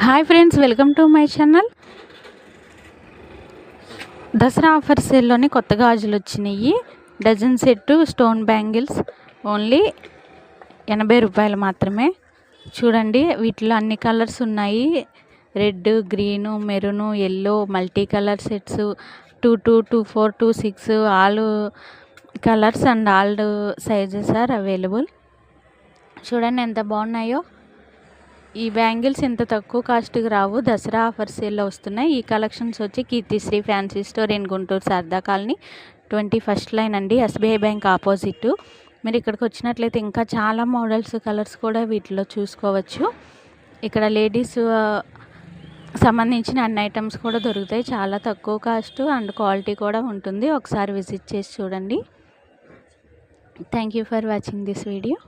Hi friends, welcome to my channel. Dasara offer సేల్లోని కొత్త గాజులు వచ్చినాయి. Dozen set stone bangles only 80 రూపాయలు మాత్రమే. చూడండి, వీటిలో అన్ని కలర్స్ ఉన్నాయి. Red, green, maroon, yellow, multi colour sets 22, 24, 26 all colours and all sizes are available. చూడండి ఎంత బాగున్నాయో. ఈ బ్యాంగిల్స్ ఇంత తక్కువ కాస్ట్కి రావు, దసరా ఆఫర్ సేల్లో వస్తున్నాయి. ఈ కలెక్షన్స్ వచ్చి Keerthisri fancy store in Guntur, Sharada colony, 21st line అండి, ఎస్బీఐ బ్యాంక్ ఆపోజిట్. మీరు ఇక్కడికి వచ్చినట్లయితే ఇంకా చాలా మోడల్స్, కలర్స్ కూడా వీటిలో చూసుకోవచ్చు. ఇక్కడ లేడీస్ సంబంధించిన అన్ని ఐటమ్స్ కూడా దొరుకుతాయి. చాలా తక్కువ కాస్ట్ అండ్ క్వాలిటీ కూడా ఉంటుంది. ఒకసారి విజిట్ చేసి చూడండి. Thank you for watching this video.